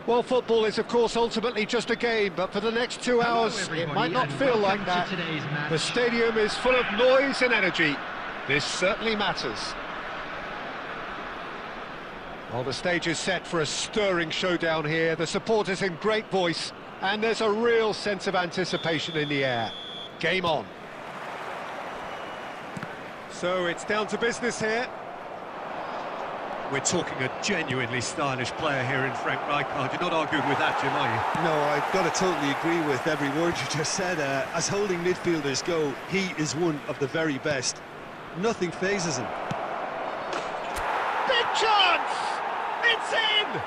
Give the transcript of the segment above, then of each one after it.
Well, football is, of course, ultimately just a game, but for the next 2 hours, it might not feel like that. The stadium is full of noise and energy. This certainly matters. Well, the stage is set for a stirring showdown here. The supporters in great voice, and there's a real sense of anticipation in the air. Game on. So it's down to business here. We're talking a genuinely stylish player here in Frank Rijkaard. You're not arguing with that, Jim, are you? No, I've got to totally agree with every word you just said. As holding midfielders go, he is one of the very best. Nothing phases him. Big chance! It's in!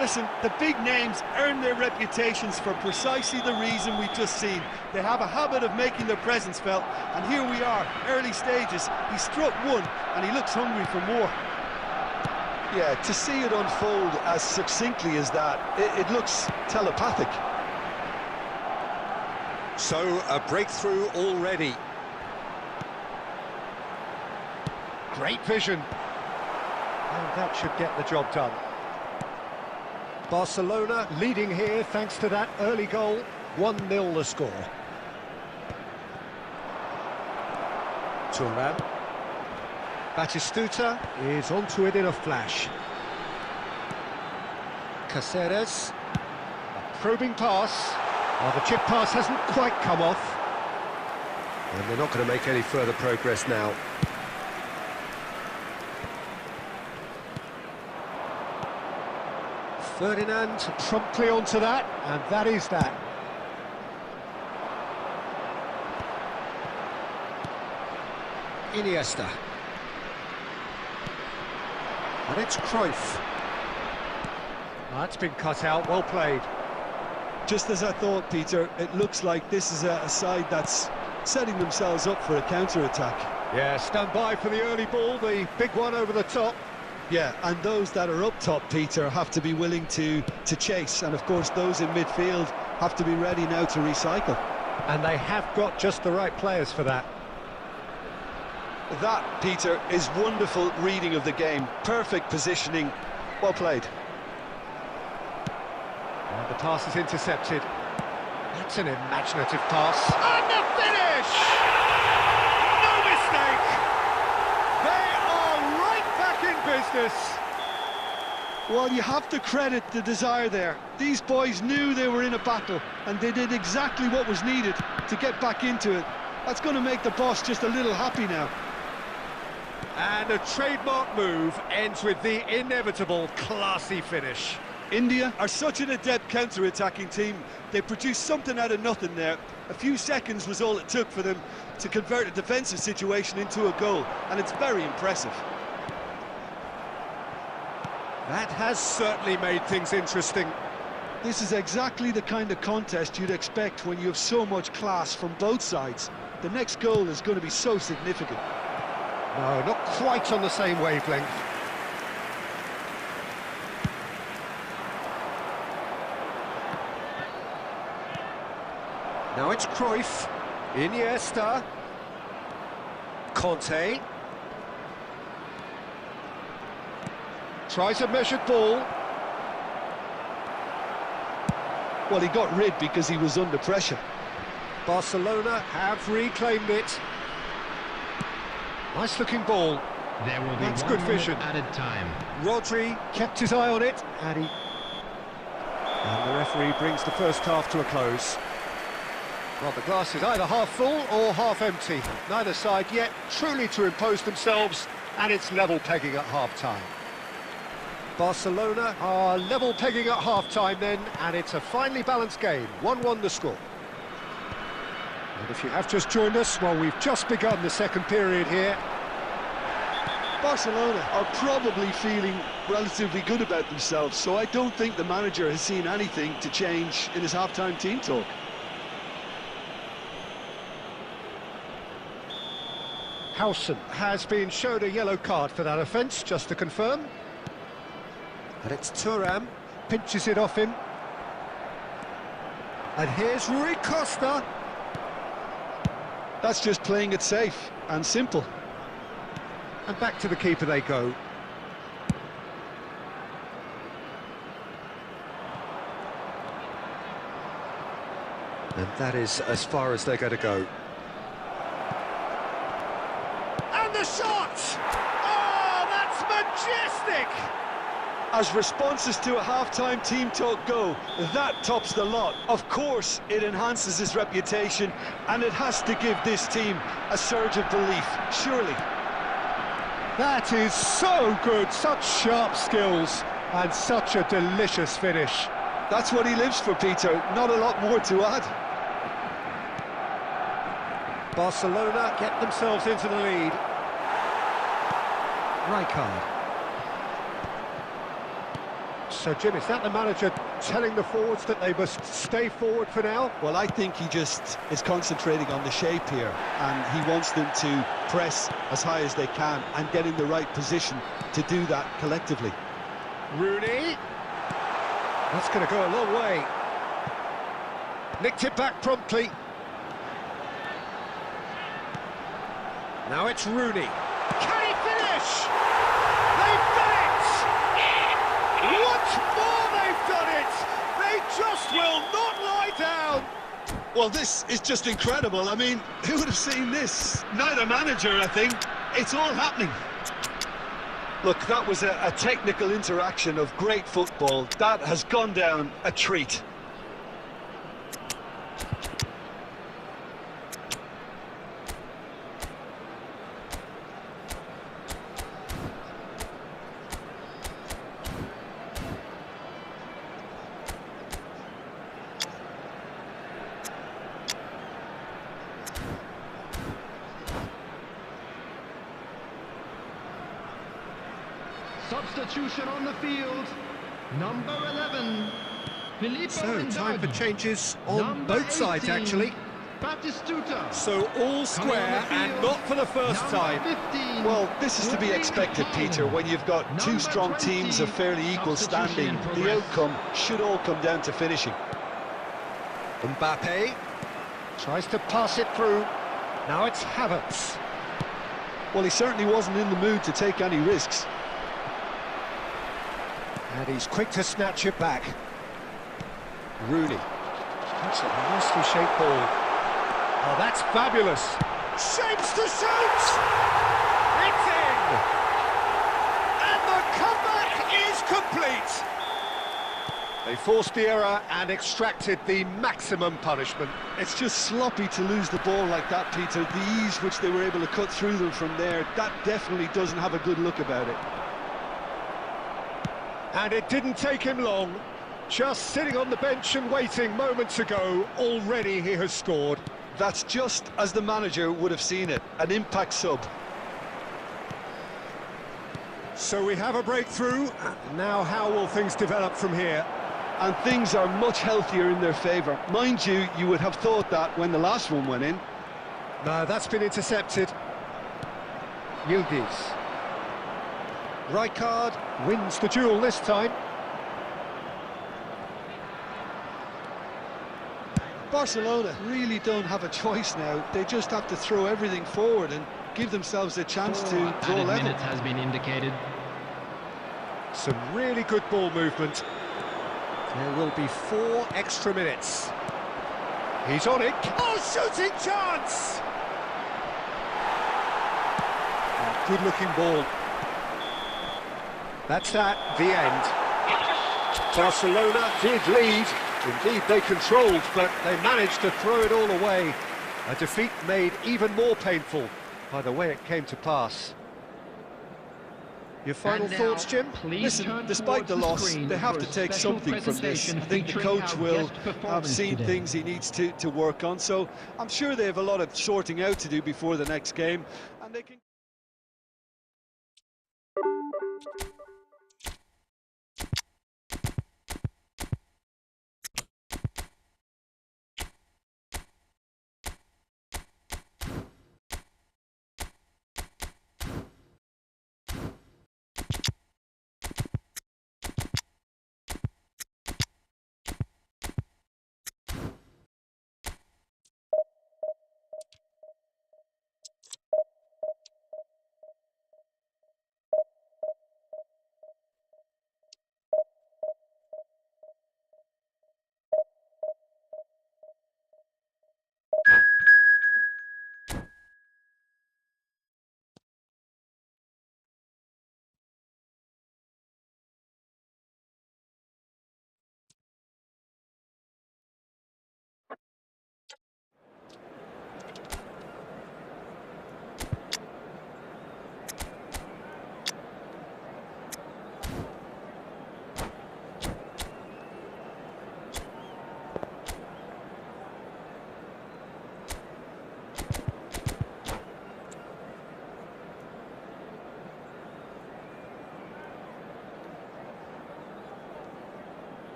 Listen, the big names earn their reputations for precisely the reason we've just seen. They have a habit of making their presence felt, and here we are, early stages. He struck one, and he looks hungry for more. Yeah, to see it unfold as succinctly as that, it looks telepathic. So, a breakthrough already. Great vision. And that should get the job done. Barcelona leading here thanks to that early goal. 1-0 the score. Thuram. Batistuta is onto it in a flash. Caceres. A probing pass. Well, the chip pass hasn't quite come off. And they're not going to make any further progress now. Ferdinand promptly onto that, and that is that. Iniesta. And it's Cruyff. That's been cut out, well played. Just as I thought, Peter, it looks like this is a side that's setting themselves up for a counter-attack. Yeah, stand by for the early ball, the big one over the top. Yeah, and those that are up top, Peter, have to be willing to chase, and of course those in midfield have to be ready now to recycle. And they have got just the right players for that. That, Peter, is wonderful reading of the game. Perfect positioning. Well played. And the pass is intercepted. That's an imaginative pass. And the finish! No mistake! They are right back in business. Well, you have to credit the desire there. These boys knew they were in a battle, and they did exactly what was needed to get back into it. That's going to make the boss just a little happy now. And a trademark move ends with the inevitable classy finish. India are such an adept counter-attacking team. They produced something out of nothing there. A few seconds was all it took for them to convert a defensive situation into a goal, and it's very impressive. That has certainly made things interesting. This is exactly the kind of contest you'd expect when you have so much class from both sides. The next goal is going to be so significant. No, not quite on the same wavelength. Now it's Cruyff, Iniesta, Conte. Tries a measured ball. Well, he got rid because he was under pressure. Barcelona have reclaimed it. Nice looking ball. There will be That's good vision. Added time. Rodri kept his eye on it, and the referee brings the first half to a close. Well, the glass is either half full or half empty. Neither side yet truly to impose themselves, and it's level pegging at half-time. Barcelona are level pegging at half-time then, and it's a finely balanced game. 1-1 the score. And if you have just joined us, well, we've just begun the second period here. Barcelona are probably feeling relatively good about themselves, so I don't think the manager has seen anything to change in his half-time team talk. Howson has been showed a yellow card for that offence, just to confirm. And it's Thuram, pinches it off him. And here's Rui Costa. That's just playing it safe and simple. And back to the keeper they go. And that is as far as they're going to go. And the shot! Oh, that's majestic! As responses to a half-time team talk go, that tops the lot. Of course, it enhances his reputation, and it has to give this team a surge of belief, surely. That is so good, such sharp skills, and such a delicious finish. That's what he lives for, Peter, not a lot more to add. Barcelona get themselves into the lead. Rijkaard. So, Jim, is that the manager telling the forwards that they must stay forward for now? Well, I think he just is concentrating on the shape here, and he wants them to press as high as they can and get in the right position to do that collectively. Rooney. That's going to go a long way. Nicked it back promptly. Now it's Rooney. Can he finish? They've done it! Once more they've done it! They just will not lie down! Well, this is just incredible. I mean, who would have seen this? Neither manager, I think. It's all happening. Look, that was a technical interaction of great football. That has gone down a treat. Substitution on the field, number 11, Filippo So, Inzaghi. time for changes on Number both sides, 18, actually. Batistuta. So, all square and not for the first Number time. 15, Well, this is to be expected, Peter, when you've got two Number strong 20, teams of fairly equal standing. substitution in The progress. outcome should all come down to finishing. Mbappe. Tries to pass it through. Now it's Havertz. Well, he certainly wasn't in the mood to take any risks. And he's quick to snatch it back. Rooney. That's a nicely shaped ball. Oh, that's fabulous. Shapes to shoot! It's in! And the comeback is complete! They forced the error and extracted the maximum punishment. It's just sloppy to lose the ball like that, Peter. The ease which they were able to cut through them from there, that definitely doesn't have a good look about it. And it didn't take him long. Just sitting on the bench and waiting moments ago, already he has scored. That's just as the manager would have seen it, an impact sub. So we have a breakthrough. Now how will things develop from here? And things are much healthier in their favour. Mind you, you would have thought that when the last one went in. No, that's been intercepted. Yildiz. Rijkaard wins the duel this time. Barcelona really don't have a choice now. They just have to throw everything forward and give themselves a chance to draw level. Minutes has been indicated. Some really good ball movement. There will be 4 extra minutes. He's on it. Oh, shooting chance! Oh, good-looking ball. That's that, the end. Barcelona did lead. Indeed, they controlled, but they managed to throw it all away. A defeat made even more painful by the way it came to pass. Your final thoughts, Jim? Listen, despite the loss, they have to take something from this. I think the coach will have seen things he needs to work on, so I'm sure they have a lot of sorting out to do before the next game, and they can...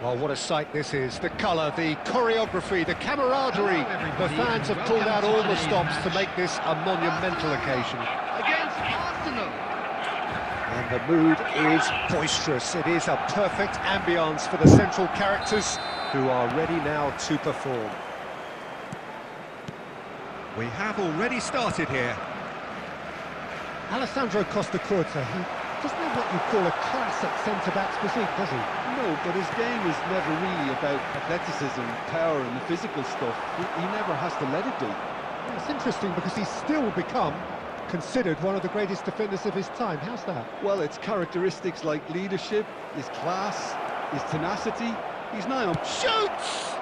Oh, what a sight this is. The colour, the choreography, the camaraderie. The fans have pulled out all the stops to make this a monumental occasion. Against Arsenal. And the mood is boisterous. It is a perfect ambience for the central characters who are ready now to perform. We have already started here. Alessandro Costa Curta, he doesn't have what you call a classic centre-back's physique, does he? No, but his game is never really about athleticism, power and the physical stuff. He never has to let it be. Well, it's interesting because he's still become considered one of the greatest defenders of his time. How's that? Well, it's characteristics like leadership, his class, his tenacity. He's now on... Shoots!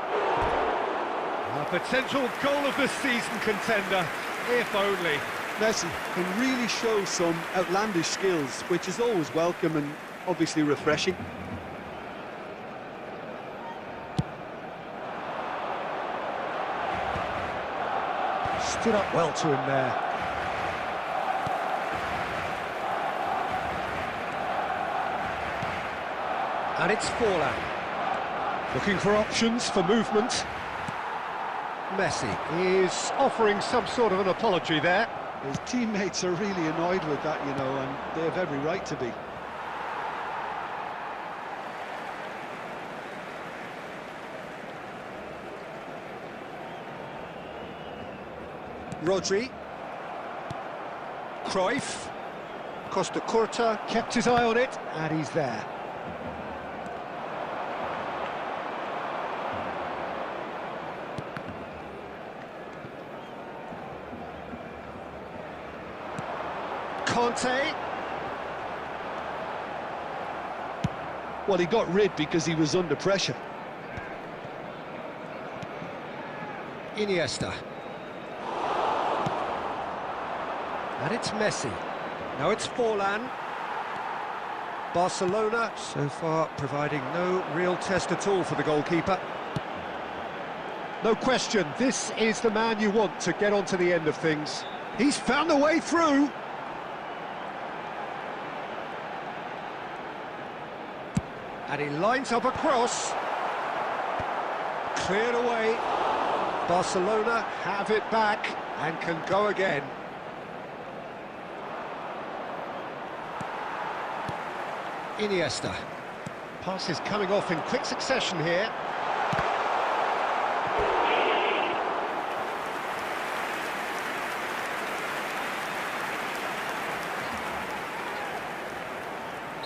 A potential goal of the season contender, if only. Messi can really show some outlandish skills, which is always welcome and obviously refreshing. Stood up well to him there. And it's Forlan. Looking for options for movement. Messi is offering some sort of an apology there. His teammates are really annoyed with that, you know, and they have every right to be. Rodri. Cruyff. Costa Curta kept his eye on it, and he's there. Conte. Well, he got rid because he was under pressure. Iniesta. And it's Messi. Now it's Forlan. Barcelona, so far, providing no real test at all for the goalkeeper. No question, this is the man you want to get on to the end of things. He's found a way through. And he lines up a cross. Cleared away. Barcelona have it back and can go again. Iniesta. Passes coming off in quick succession here.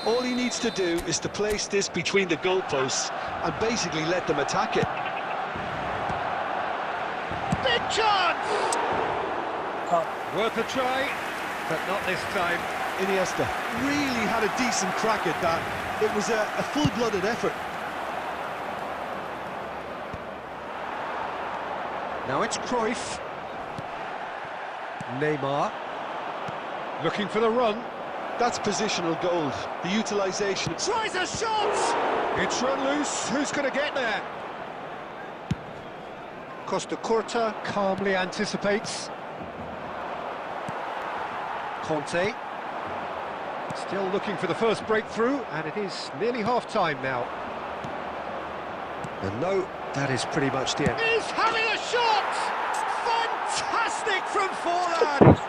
All he needs to do is to place this between the goalposts and basically let them attack it. Big chance! Worth a try, but not this time. Iniesta really had a decent crack at that. It was a full-blooded effort. Now it's Cruyff. Neymar. Looking for the run. That's positional gold. The utilisation. Tries a shot! It's run loose. Who's going to get there? Costa Curta calmly anticipates. Conte. Still looking for the first breakthrough, and it is nearly half-time now. And no, that is pretty much the end. He's having a shot! Fantastic from Forlan!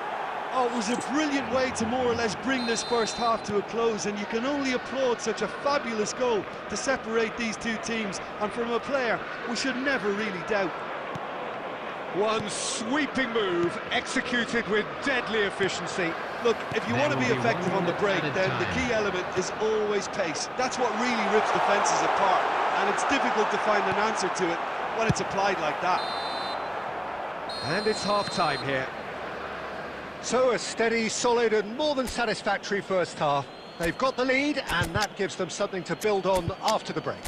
Oh, it was a brilliant way to more or less bring this first half to a close, and you can only applaud such a fabulous goal to separate these two teams, and from a player we should never really doubt. One sweeping move, executed with deadly efficiency. Look, if you want to be effective on the break, then the key element is always pace. That's what really rips defences apart, and it's difficult to find an answer to it when it's applied like that. And it's half-time here. So a steady, solid and more than satisfactory first half. They've got the lead, and that gives them something to build on after the break.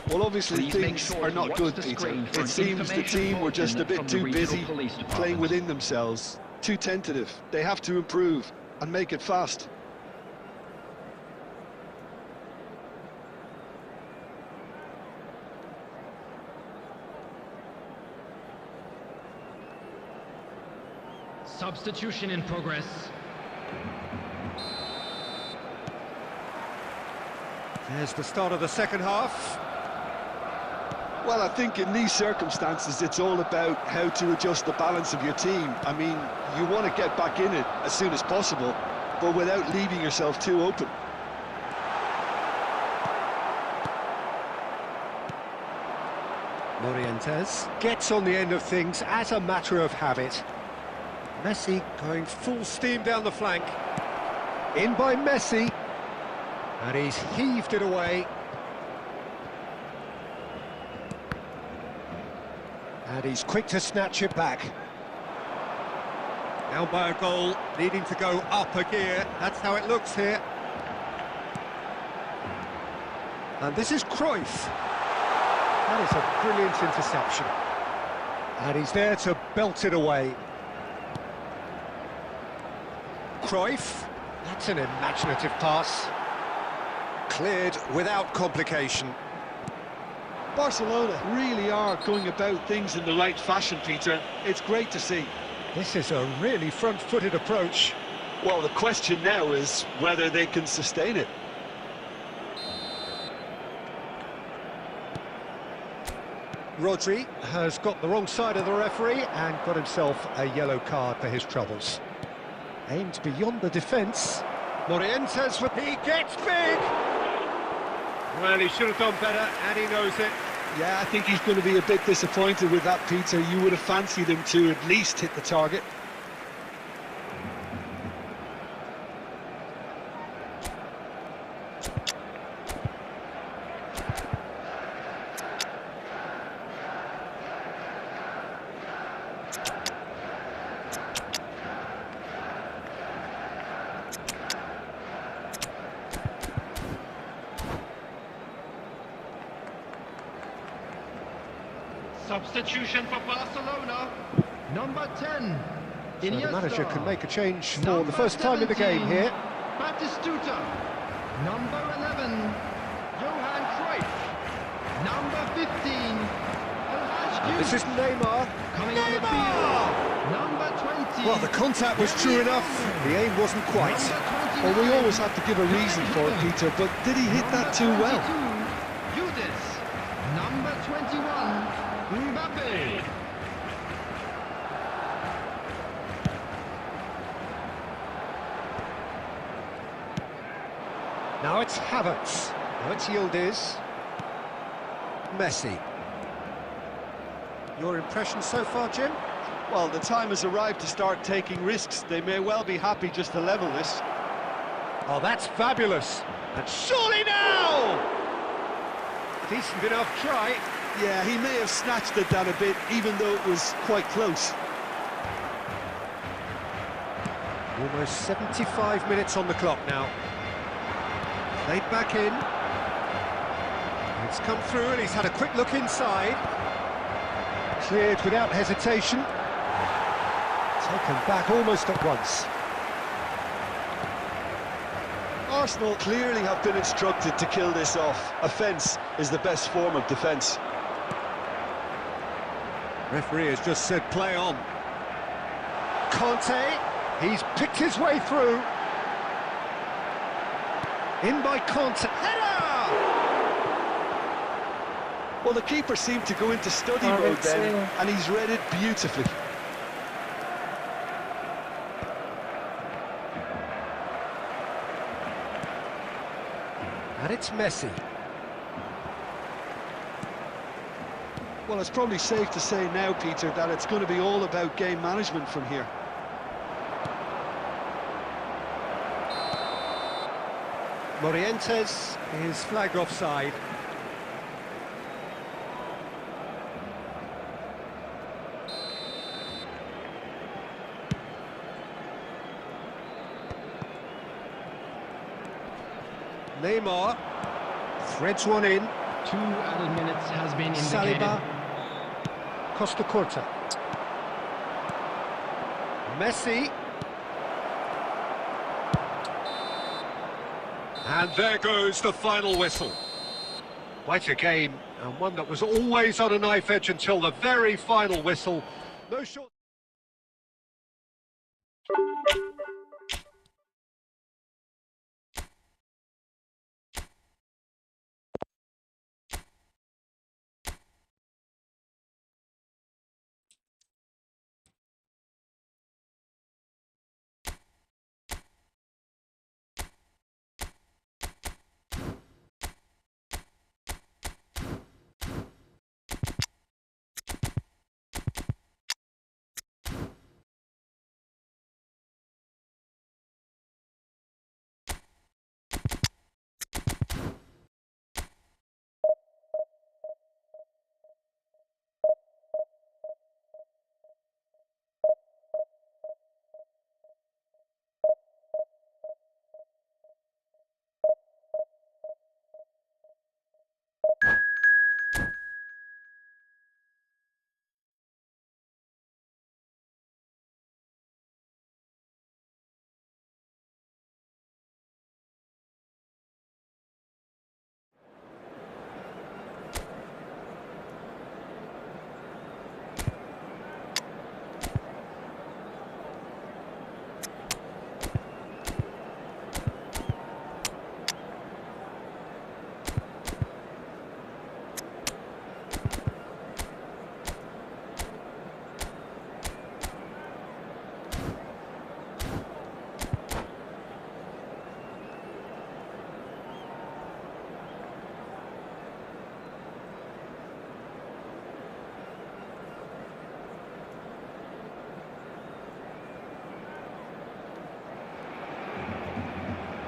Well, obviously things are not good, Peter. It seems the team were just a bit too busy playing within themselves, too tentative. They have to improve and make it fast. Substitution in progress. There's the start of the second half. Well, I think in these circumstances, it's all about how to adjust the balance of your team. I mean, you want to get back in it as soon as possible, but without leaving yourself too open. Morientes gets on the end of things as a matter of habit. Messi going full steam down the flank. In by Messi. And he's heaved it away. And he's quick to snatch it back. Now by a goal, needing to go up a gear. That's how it looks here. And this is Cruyff. That is a brilliant interception. And he's there to belt it away. Cruyff. That's an imaginative pass. Cleared without complication. Barcelona really are going about things in the right fashion, Peter. It's great to see. This is a really front-footed approach. Well, the question now is whether they can sustain it. Rodri has got the wrong side of the referee and got himself a yellow card for his troubles. Aimed beyond the defence. Morientes, he gets big! Well, he should have done better, and he knows it. Yeah, I think he's going to be a bit disappointed with that, Peter. You would have fancied him to at least hit the target. Substitution for Barcelona. Number 10. So the manager can make a change for Number the first time in the game 17, here. Batistuta. Number 11. Johan Cruyff. Number 15. And this is Neymar. Coming on the field. Number 20. Well, the contact was true enough. The aim wasn't quite. Well, we always have to give a reason for it, Peter, but did he hit that too well? Judas. Number 21. Mbappe. Now it's Havertz. Now it's Yildiz. Messi. Your impression so far, Jim? Well, the time has arrived to start taking risks. They may well be happy just to level this. Oh, that's fabulous. And surely now! Decent enough try. Yeah, he may have snatched it down a bit, even though it was quite close. Almost 75 minutes on the clock now. Played back in. It's come through and he's had a quick look inside. Cleared without hesitation. Taken back almost at once. Arsenal clearly have been instructed to kill this off. Offence is the best form of defence. Referee has just said play on. Conte, he's picked his way through. In by Conte. Header! Well, the keeper seemed to go into study mode then, and he's read it beautifully. And it's Messi. Well, it's probably safe to say now, Peter, that it's going to be all about game management from here. Morientes is flagged offside. Neymar threads one in. 2 added minutes has been indicated. Saliba. Costa Corta. Messi. And there goes the final whistle. Quite a game, and one that was always on a knife edge until the very final whistle. No short.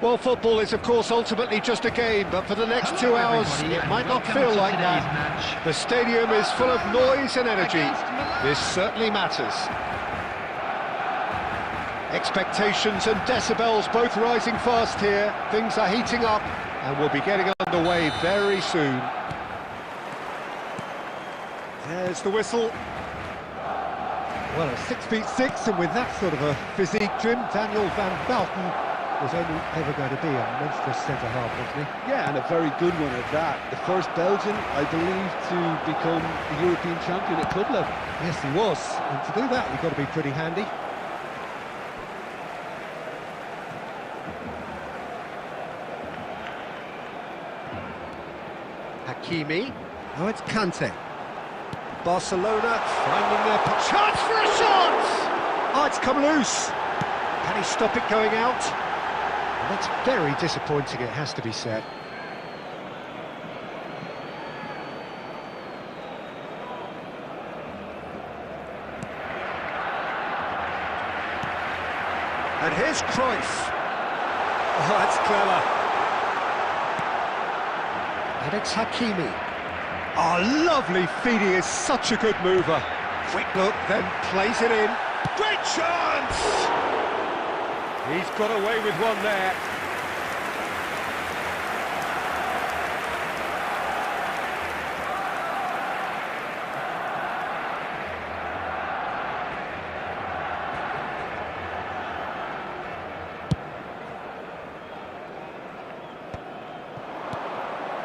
Well, football is, of course, ultimately just a game, but for the next 2 hours, it might not feel like that. The stadium is full of noise and energy. This certainly matters. Expectations and decibels both rising fast here. Things are heating up, and we'll be getting underway very soon. There's the whistle. Well, at 6'6", and with that sort of a physique, Jim, Daniel van Bouten was only ever going to be a monstrous centre-half, wasn't he? Yeah, and a very good one at that. The first Belgian, I believe, to become the European champion at club level. Yes, he was. And to do that, you've got to be pretty handy. Hakimi. Now it's Kante. Barcelona finding their chance for a shot! Oh, it's come loose. Can he stop it going out? Well, that's very disappointing, it has to be said. And here's Cruyff. Oh, that's clever. And it's Hakimi. Oh, lovely feed, he is such a good mover. Quick look, then plays it in. Great chance! He's got away with one there.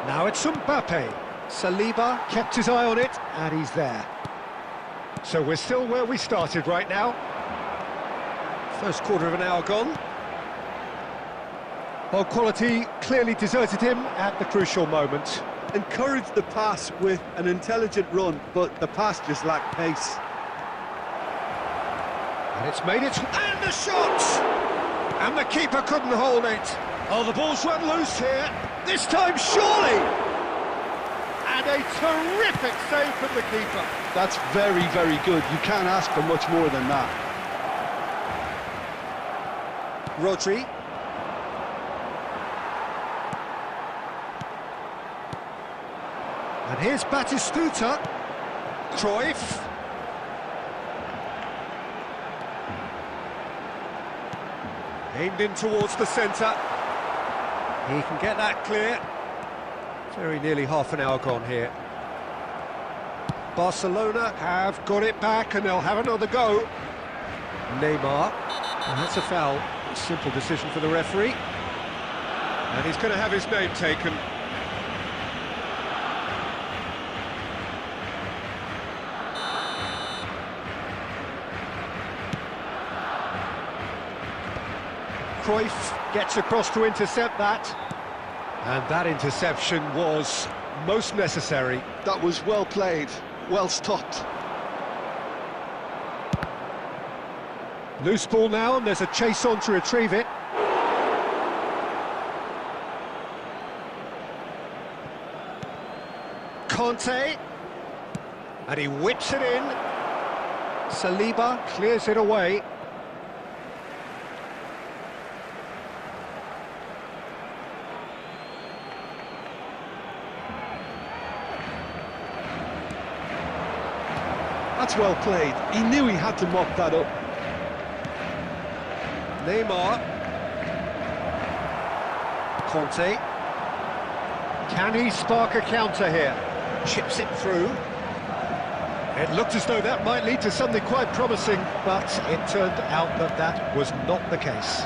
Now it's Mbappe. Saliba kept his eye on it, and he's there. So we're still where we started right now. First quarter of an hour gone. Well, quality clearly deserted him at the crucial moment. Encouraged the pass with an intelligent run, but the pass just lacked pace. And it's made it, and the shot! And the keeper couldn't hold it. Oh, the ball's run loose here. This time, surely! And a terrific save from the keeper. That's very, very good. You can't ask for much more than that. Rodri. And here's Batistuta. Cruyff. Aimed in towards the centre. He can get that clear. Very nearly half an hour gone here. Barcelona have got it back and they'll have another go. Neymar. And that's a foul. A simple decision for the referee. And he's going to have his name taken. Cruyff gets across to intercept that. And that interception was most necessary. That was well played, well stopped. Loose ball now, and there's a chase on to retrieve it. Kante. And he whips it in. Saliba clears it away. That's well played. He knew he had to mop that up. Neymar. Conte. Can he spark a counter here? Chips it through. It looked as though that might lead to something quite promising, but it turned out that that was not the case.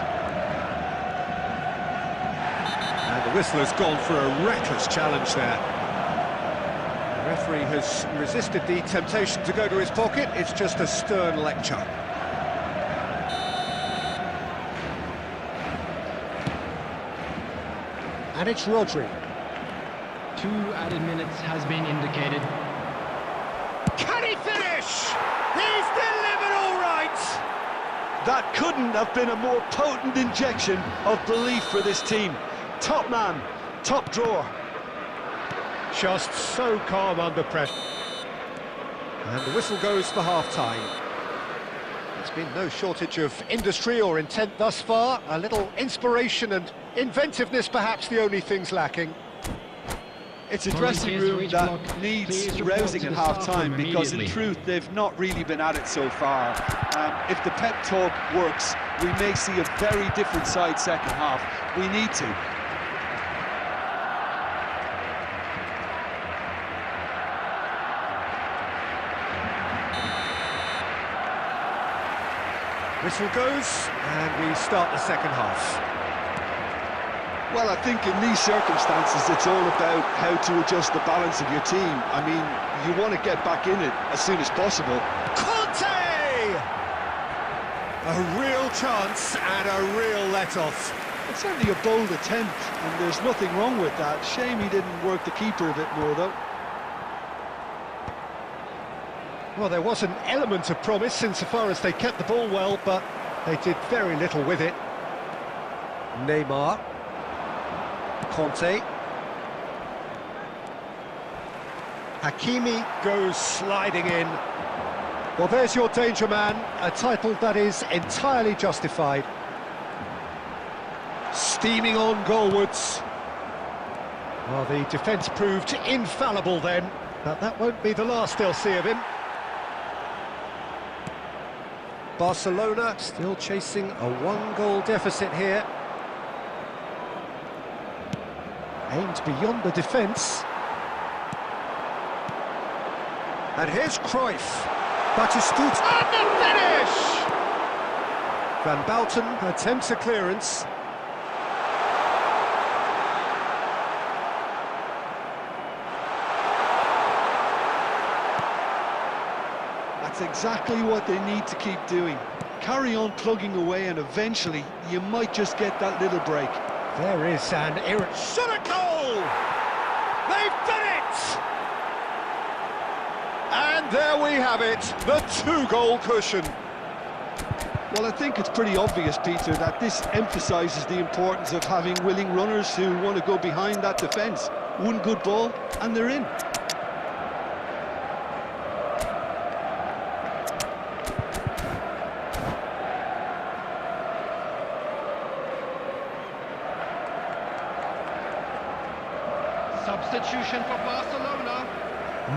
And the whistle has gone for a reckless challenge there. The referee has resisted the temptation to go to his pocket. It's just a stern lecture. And it's Rodri. 2 added minutes has been indicated. Can he finish? He's delivered all right! That couldn't have been a more potent injection of belief for this team. Top man, top drawer. Just so calm under pressure. And the whistle goes for half-time. There's been no shortage of industry or intent thus far. A little inspiration and inventiveness, perhaps the only things lacking. It's a dressing room that needs rousing at half-time, because in truth they've not really been at it so far. If the pep talk works, we may see a very different side second half. We need to. Whistle goes, and we start the second half. Well, I think in these circumstances, it's all about how to adjust the balance of your team. I mean, you want to get back in it as soon as possible. Conte! A real chance and a real let-off. It's certainly a bold attempt, and there's nothing wrong with that. Shame he didn't work the keeper a bit more, though. Well, there was an element of promise insofar as they kept the ball well, but they did very little with it. Neymar. Conte. Hakimi goes sliding in. Well, there's your danger man, a title that is entirely justified. Steaming on goalwards. Well, the defence proved infallible then, but that won't be the last they'll see of him. Barcelona still chasing a one-goal deficit here. Aimed beyond the defence. And here's Cruyff. Batistuta. And the finish! Van Bouten attempts a clearance. That's exactly what they need to keep doing. Carry on plugging away, and eventually you might just get that little break. There is an shot at goal! They've done it! And there we have it, the two-goal cushion. Well, I think it's pretty obvious, Peter, that this emphasises the importance of having willing runners who want to go behind that defence. One good ball, and they're in. Substitution for Barcelona,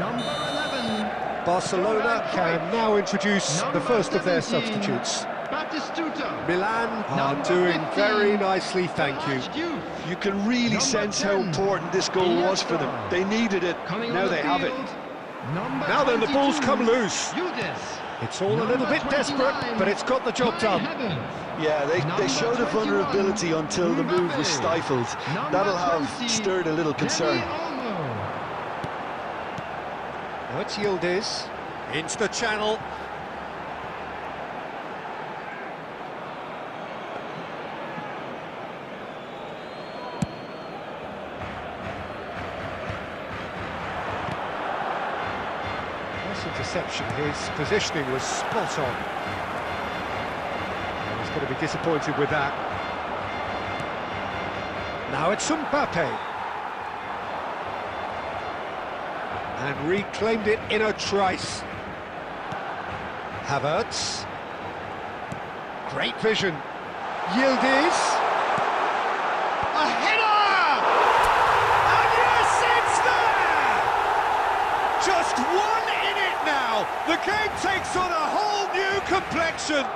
number 11. Barcelona can now introduce Number the first of their 17, substitutes. Batistuta. Milan are Number doing 15, very nicely, thank you. Youth. You can really Number sense how 10, important this goal was for them. They needed it, Coming now on the they have it. field, number Now then, the ball's 22, come loose. Judas. It's all a little bit desperate, but it's got the job done. Yeah, they Number showed a 21, vulnerability until the move was Mbappe. stifled. Number That'll have 20, stirred a little concern. Dani Olmo. Now it's Yildiz, into the channel. Interception, his positioning was spot on. He's going to be disappointed with that. Now it's Mbappe. And reclaimed it in a trice. Havertz. Great vision. Yildiz. A header! And yes, it's there! Just one in it now. The game takes on a whole new complexion.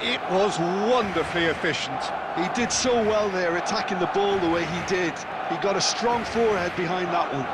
It was wonderfully efficient. He did so well there, attacking the ball the way he did. He got a strong forehead behind that one.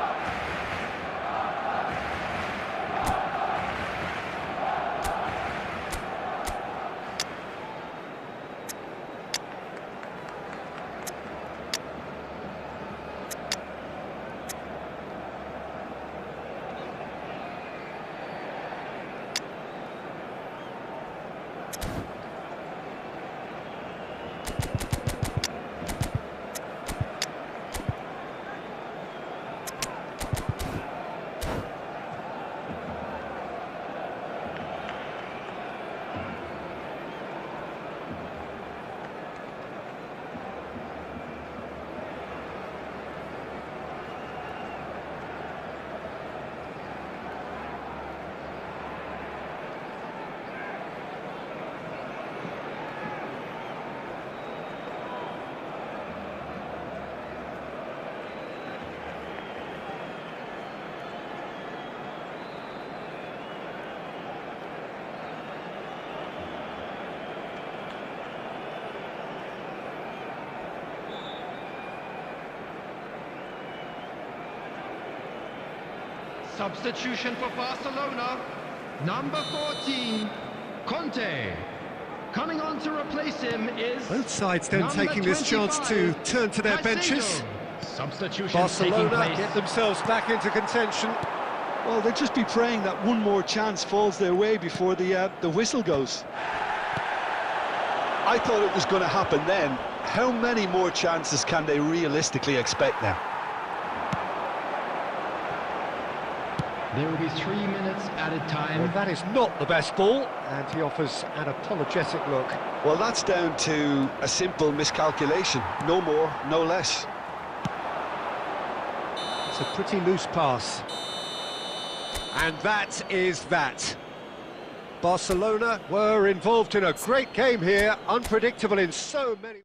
Substitution for Barcelona. Number 14, Conte. Coming on to replace him is Both sides then number taking this chance to 25, turn to their Caicedo. benches. Substitution Barcelona taking place. get themselves back into contention. Well, they'll just be praying that one more chance falls their way before the whistle goes. I thought it was going to happen then. How many more chances can they realistically expect now? There will be 3 minutes added time. Well, that is not the best ball, and he offers an apologetic look. Well, that's down to a simple miscalculation. No more, no less. It's a pretty loose pass. And that is that. Barcelona were involved in a great game here, unpredictable in so many...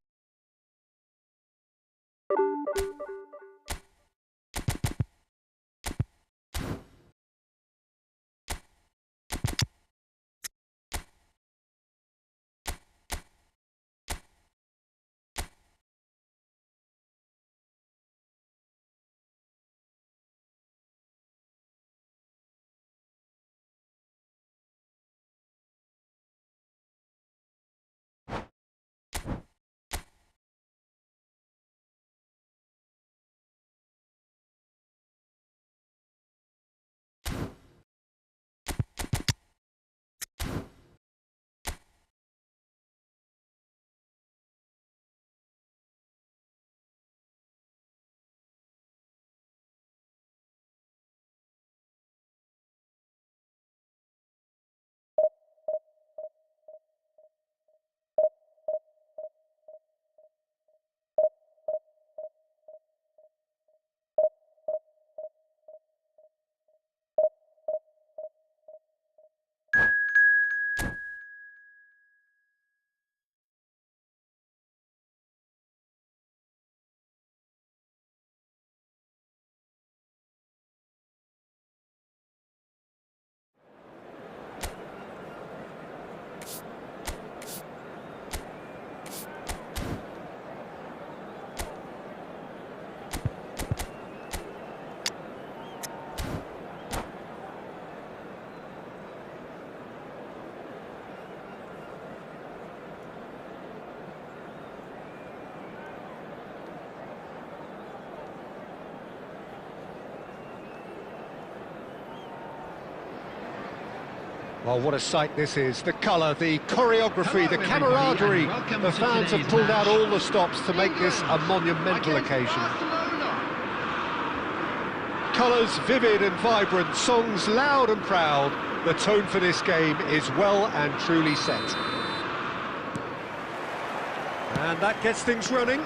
Oh, what a sight this is. The colour, the choreography, the camaraderie. The fans have pulled out all the stops to make this a monumental occasion. Colours vivid and vibrant, songs loud and proud. The tone for this game is well and truly set. And that gets things running.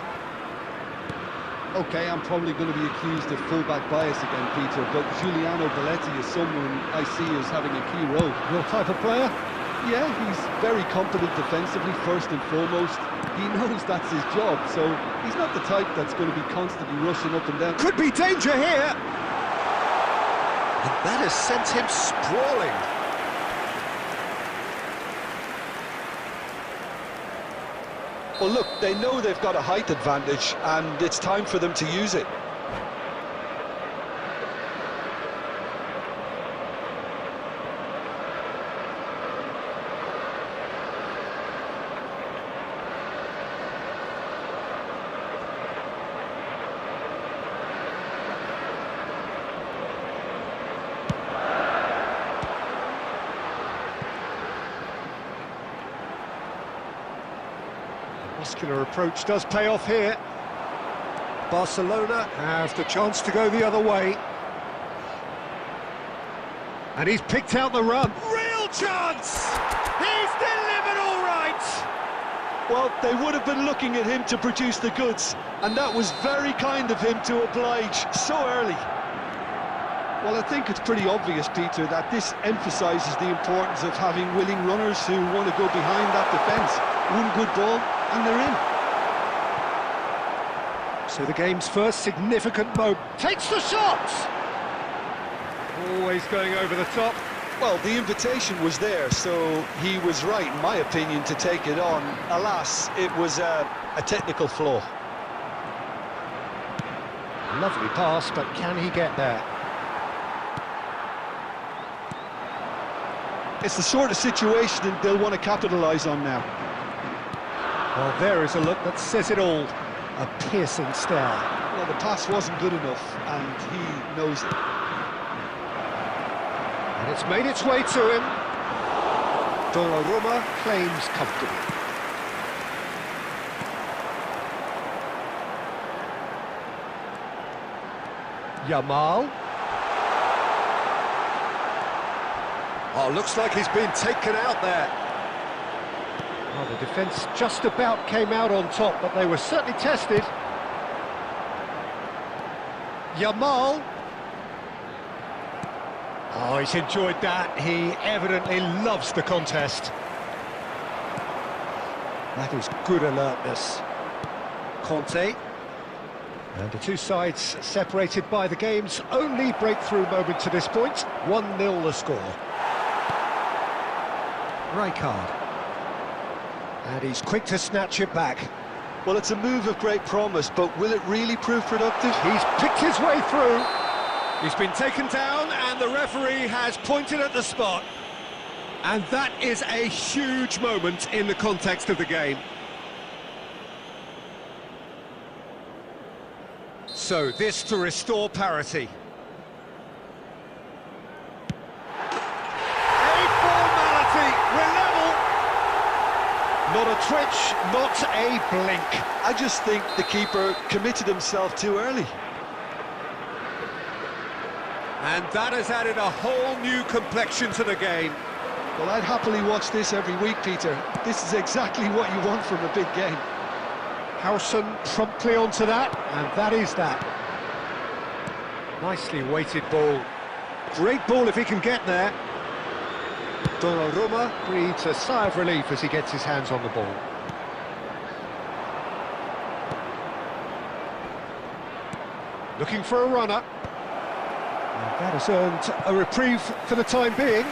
Okay, I'm probably going to be accused of full-back bias again, Peter, but Giuliano Belletti is someone I see as having a key role. Your type of player? Yeah, he's very competent defensively, first and foremost. He knows that's his job, so he's not the type that's going to be constantly rushing up and down. Could be danger here! And that has sent him sprawling. Well, look, they know they've got a height advantage, and it's time for them to use it. Muscular approach does pay off here. Barcelona have the chance to go the other way. And he's picked out the run. Real chance! He's delivered all right! Well, they would have been looking at him to produce the goods, and that was very kind of him to oblige so early. Well, I think it's pretty obvious, Peter, that this emphasises the importance of having willing runners who want to go behind that defence. One good ball, and they're in. So the game's first significant moment. Takes the shot! Always going over the top. Well, the invitation was there, so he was right, in my opinion, to take it on. Alas, it was a technical flaw. Lovely pass, but can he get there? It's the sort of situation they'll want to capitalise on now. Well, there is a look that says it all. A piercing stare. Well, the pass wasn't good enough, and he knows it. And it's made its way to him. Donnarumma claims comfortably. Yamal. Oh, looks like he's been taken out there. Well, the defence just about came out on top, but they were certainly tested. Yamal. Oh, he's enjoyed that. He evidently loves the contest. That is good alertness. Conte. And the two sides separated by the game's only breakthrough moment to this point. 1-0 the score. Rijkaard. And he's quick to snatch it back. Well, it's a move of great promise, but will it really prove productive? He's picked his way through. He's been taken down and the referee has pointed at the spot. And that is a huge moment in the context of the game. So this to restore parity. A formality, we're level. Not a twitch, not a blink. I just think the keeper committed himself too early. And that has added a whole new complexion to the game. Well, I'd happily watch this every week, Peter. This is exactly what you want from a big game. Howson promptly onto that, and that is that. Nicely weighted ball. Great ball if he can get there. Donnarumma breathes a sigh of relief as he gets his hands on the ball. Looking for a runner. And that has earned a reprieve for the time being.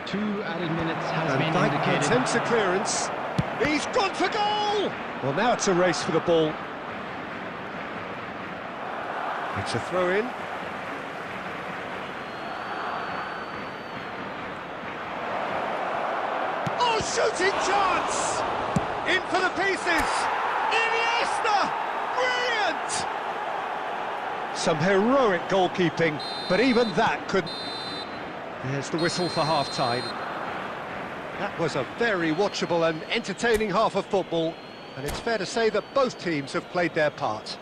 Two added minutes has And been Dyke indicated. attempts a clearance. He's gone for goal! Well, now it's a race for the ball. It's a throw-in. Oh, shooting chance! In for the pieces! Iniesta! Brilliant! Some heroic goalkeeping, but even that couldn't... There's the whistle for half-time. That was a very watchable and entertaining half of football, and it's fair to say that both teams have played their part.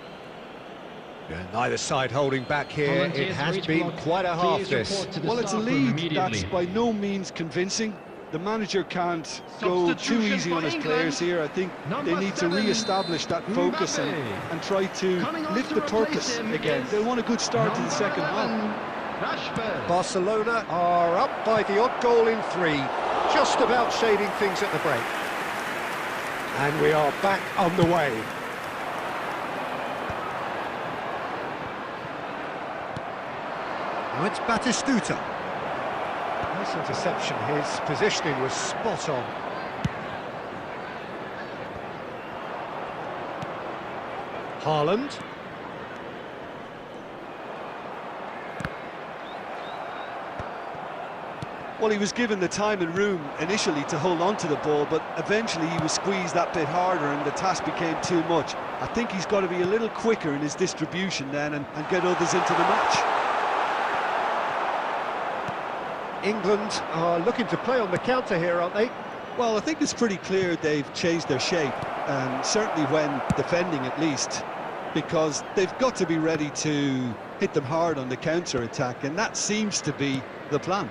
And neither side holding back here. It has been quite a half, this. Well, it's a lead that's by no means convincing. The manager can't go too easy on his players here. I think they need to re-establish that focus and try to lift the purpose again. They'll want a good start to the second half. Barcelona are up by the odd goal in 3, just about shading things at the break. And we are back on the way. Now it's Batistuta. Nice interception, his positioning was spot on. Haaland. Well, he was given the time and room initially to hold on to the ball, but eventually he was squeezed that bit harder and the task became too much. I think he's got to be a little quicker in his distribution then and get others into the match. England are looking to play on the counter here, aren't they? Well, I think it's pretty clear they've changed their shape, certainly when defending at least, because they've got to be ready to hit them hard on the counter-attack, and that seems to be the plan.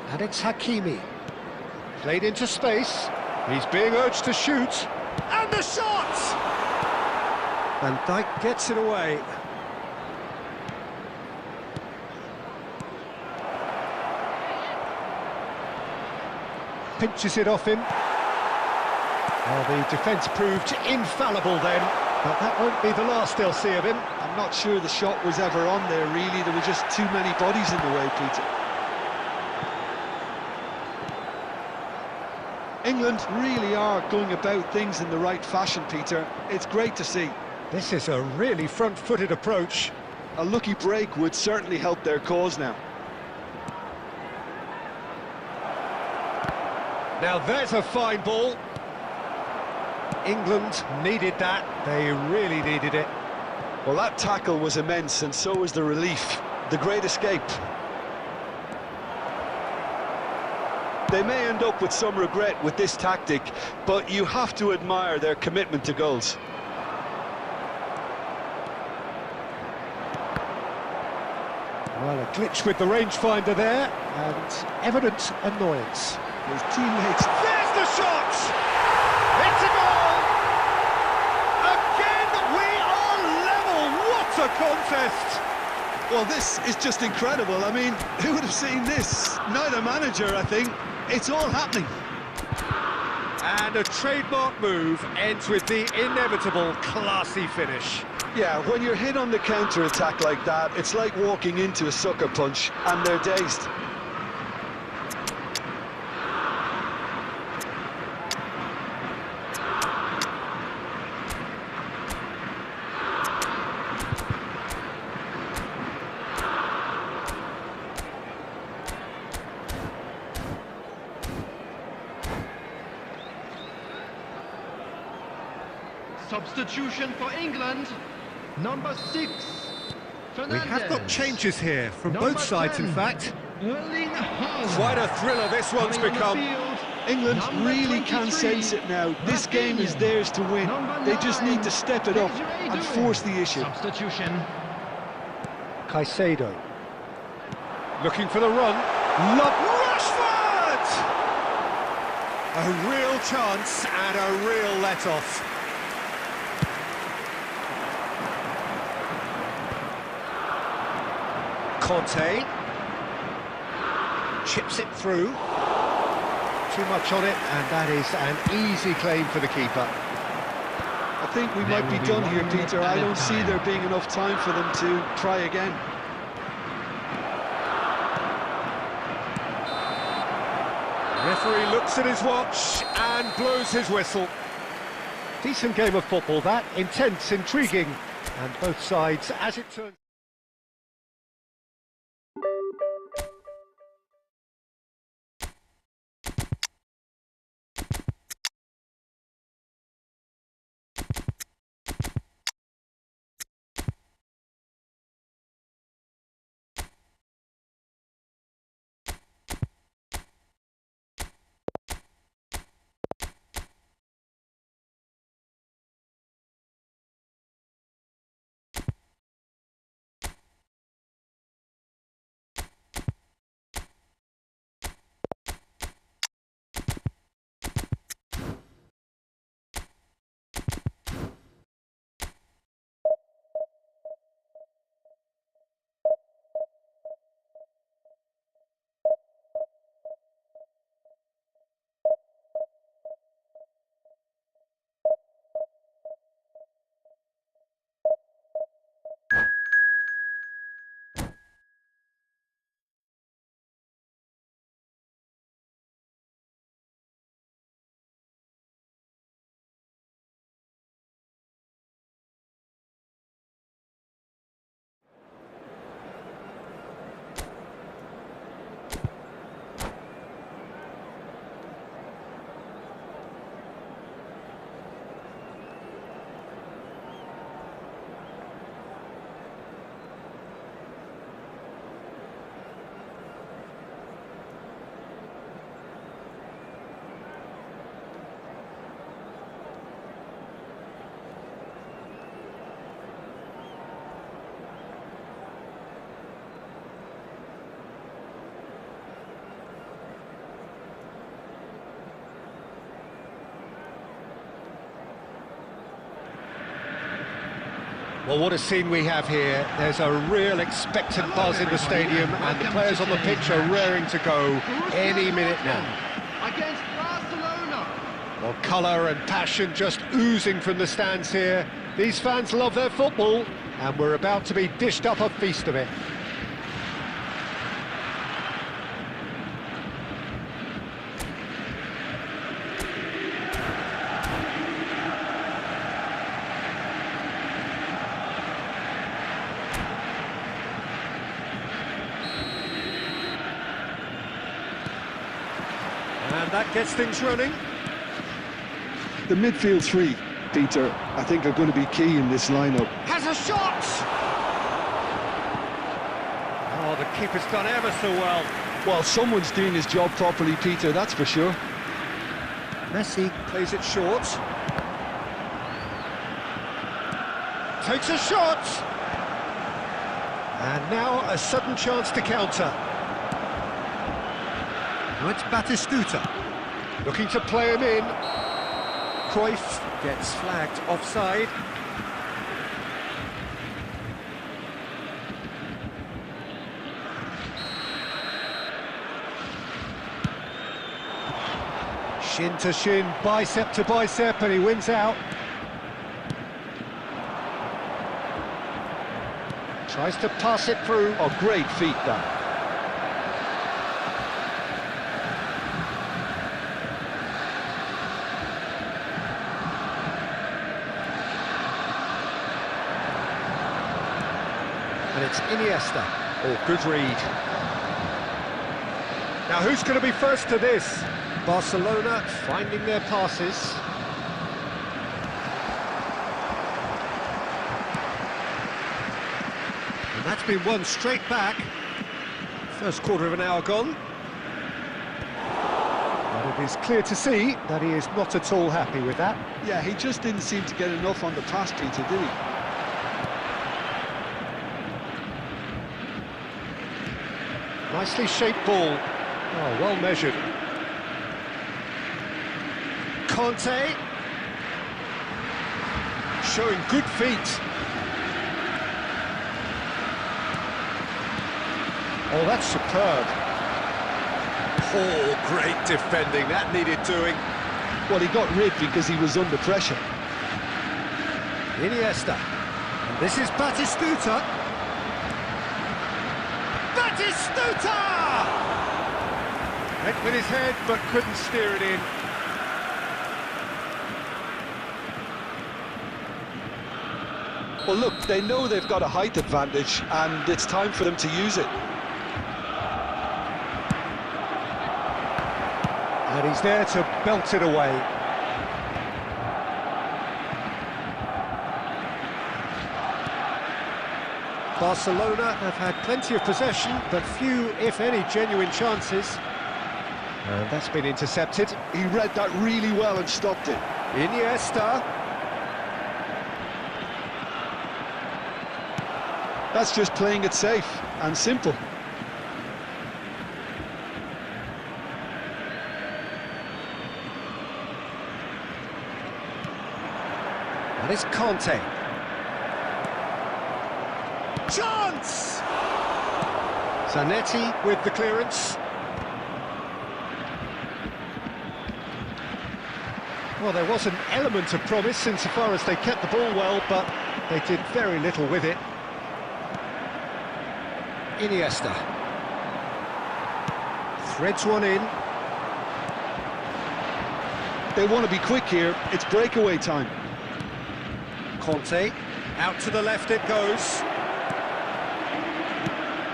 And it's Hakimi. Played into space. He's being urged to shoot. And the shot! Van Dijk gets it away. Pinches it off him. Well, the defence proved infallible then, but that won't be the last they'll see of him. I'm not sure the shot was ever on there, really. There were just too many bodies in the way, Peter. England really are going about things in the right fashion, Peter. It's great to see. This is a really front-footed approach. A lucky break would certainly help their cause now. Now there's a fine ball. England needed that. They really needed it. Well, that tackle was immense, and so was the relief. The great escape. They may end up with some regret with this tactic, but you have to admire their commitment to goals. Well, a glitch with the rangefinder there, and evident annoyance. His teammates... There's the shot! It's a goal! Again, we are level! What a contest! Well, this is just incredible. I mean, who would have seen this? Neither manager, I think. It's all happening. And a trademark move ends with the inevitable classy finish. Yeah, when you're hit on the counter-attack like that, it's like walking into a sucker punch, and they're dazed. Substitution for England, number 6, Fernandez. We have got changes here from Number both sides, 10, in fact. Erling Haaland. Quite a thriller this one's Coming on the become. field, England number really can 23, sense it now. This game is Rafinha. theirs to win. Number They just 9, need to step it up Desiree and Doué. force the issue. Substitution. Caicedo. Looking for the run. Rashford! A real chance and a real let-off. Conte. Chips it through. Too much on it, and that is an easy claim for the keeper. I think we might be done here, Peter. I don't see there being enough time for them to try again. Referee looks at his watch and blows his whistle. Decent game of football, that. Intense, intriguing, and both sides, as it turns... Well, what a scene we have here. There's a real expectant buzz in the stadium, and the players on the pitch are raring to go any minute now. Against Barcelona. Well, colour and passion just oozing from the stands here. These fans love their football, and we're about to be dished up a feast of it. And that gets things running. The midfield three, Peter, I think are going to be key in this lineup. Has a shot! Oh, the keeper's done ever so well. Well, someone's doing his job properly, Peter, that's for sure. Messi plays it short. Takes a shot! And now a sudden chance to counter. Now it's Batistuta, looking to play him in. Cruyff gets flagged offside. Shin to shin, bicep to bicep, and he wins out. Tries to pass it through. Oh, great feat, that. And it's Iniesta. Oh, good read. Now who's going to be first to this? Barcelona finding their passes. And that's been won straight back. First quarter of an hour gone. But it is clear to see that he is not at all happy with that. Yeah, he just didn't seem to get enough on the pass, Peter, did he? Nicely shaped ball. Oh, well measured. Conte. Showing good feet. Oh, that's superb. Oh, great defending. That needed doing. Well, he got rid because he was under pressure. Iniesta. And this is Batistuta. Batistuta! Went with his head, but couldn't steer it in. Well, look, they know they've got a height advantage, and it's time for them to use it. And he's there to belt it away. Barcelona have had plenty of possession, but few, if any, genuine chances. And that's been intercepted. He read that really well and stopped it. Iniesta. That's just playing it safe and simple. That is Conte. Chance! Zanetti with the clearance. Well, there was an element of promise insofar as they kept the ball well, but they did very little with it. Iniesta. Threads one in. They want to be quick here. It's breakaway time. Conte. Out to the left it goes.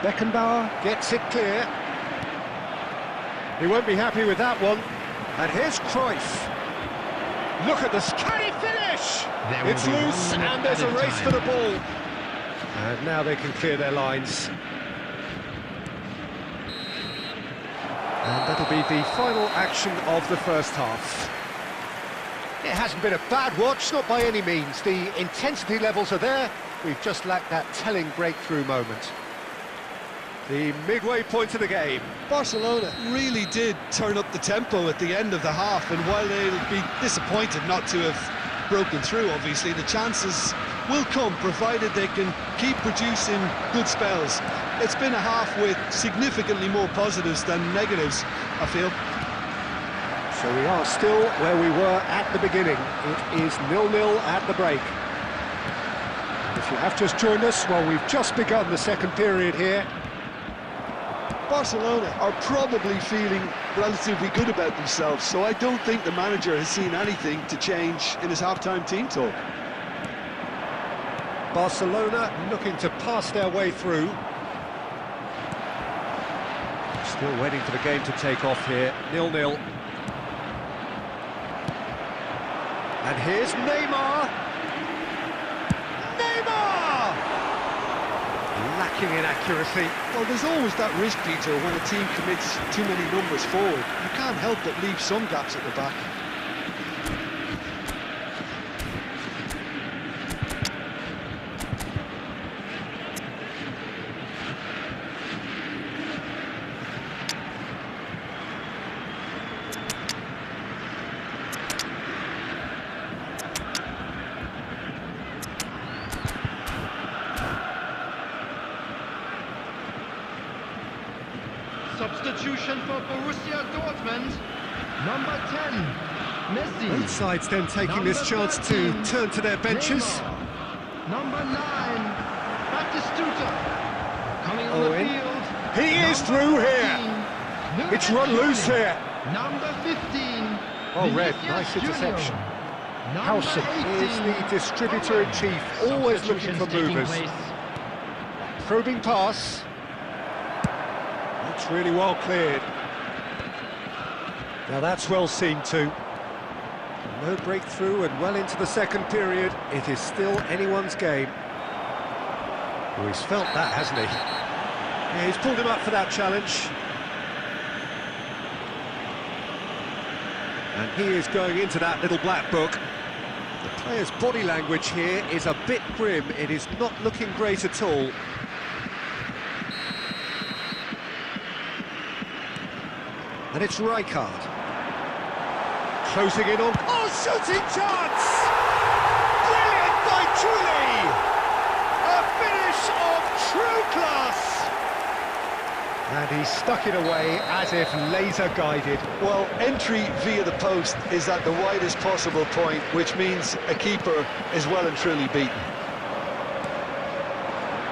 Beckenbauer gets it clear. He won't be happy with that one. And here's Cruyff. Look at this. Can he finish? It's loose and there's a race for the ball. And now they can clear their lines. And that'll be the final action of the first half. It hasn't been a bad watch, not by any means. The intensity levels are there. We've just lacked that telling breakthrough moment. The midway point of the game. Barcelona really did turn up the tempo at the end of the half, and while they'll be disappointed not to have broken through, obviously, the chances will come, provided they can keep producing good spells. It's been a half with significantly more positives than negatives, I feel. So we are still where we were at the beginning. It is 0-0 at the break. If you have just joined us, well, we've just begun the second period here. Barcelona are probably feeling relatively good about themselves, so I don't think the manager has seen anything to change in his half-time team talk. Barcelona looking to pass their way through. Still waiting for the game to take off here, 0-0. And here's Neymar. Neymar! Lacking in accuracy. Well, there's always that risk, Peter, when a team commits too many numbers forward. You can't help but leave some gaps at the back. Substitution for Borussia Dortmund, number 10, Messi. Both sides then taking this chance to turn to their benches. Neymar. Number 9, Batistuta. Coming on the field. He is Number through 14, here. It's run Junior. loose here. Number 15. Oh, Red, Vinicius nice Junior. interception. Number Howson 18, is the distributor-in-chief, always looking for Substitutions taking movers. place. Probing pass. That's really well cleared. Now that's well seen too. No breakthrough and well into the second period. It is still anyone's game. Oh, he's felt that, hasn't he? Yeah, he's pulled him up for that challenge. And he is going into that little black book. The player's body language here is a bit grim. It is not looking great at all. And it's Rijkaard. Closing in on... Oh, shooting chance! Brilliant by Chuli! A finish of true class! And he stuck it away as if laser-guided. Well, entry via the post is at the widest possible point, which means a keeper is well and truly beaten.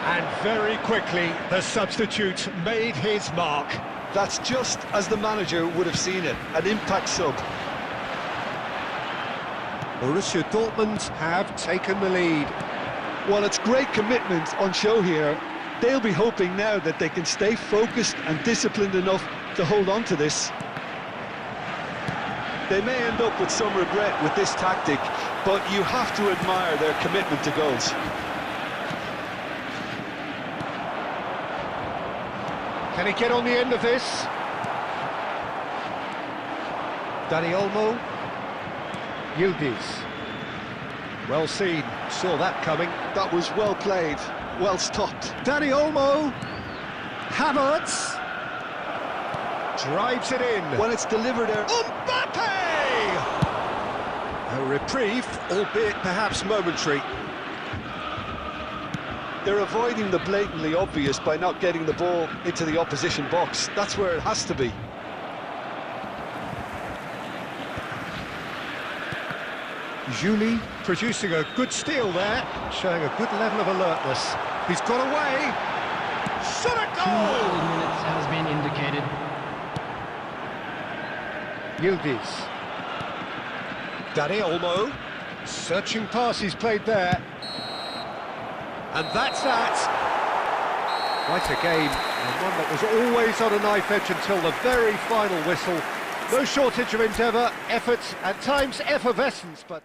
And very quickly, the substitute made his mark. That's just as the manager would have seen it, an impact sub. Borussia Dortmund have taken the lead. While it's great commitment on show here, they'll be hoping now that they can stay focused and disciplined enough to hold on to this. They may end up with some regret with this tactic, but you have to admire their commitment to goals. Can he get on the end of this? Dani Olmo. Yildiz. Well seen, saw that coming. That was well played, well stopped. Dani Olmo. Havertz. Drives it in. When it's delivered there... Mbappe! A reprieve, albeit perhaps momentary. They're avoiding the blatantly obvious by not getting the ball into the opposition box. That's where it has to be. Juli producing a good steal there, showing a good level of alertness. He's got away. Shot a 2 goal! minutes has been indicated. Yildiz. Dani Olmo. Searching pass he's played there. And that's that. Quite a game, and one that was always on a knife edge until the very final whistle. No shortage of endeavour, effort, at times effervescence, but...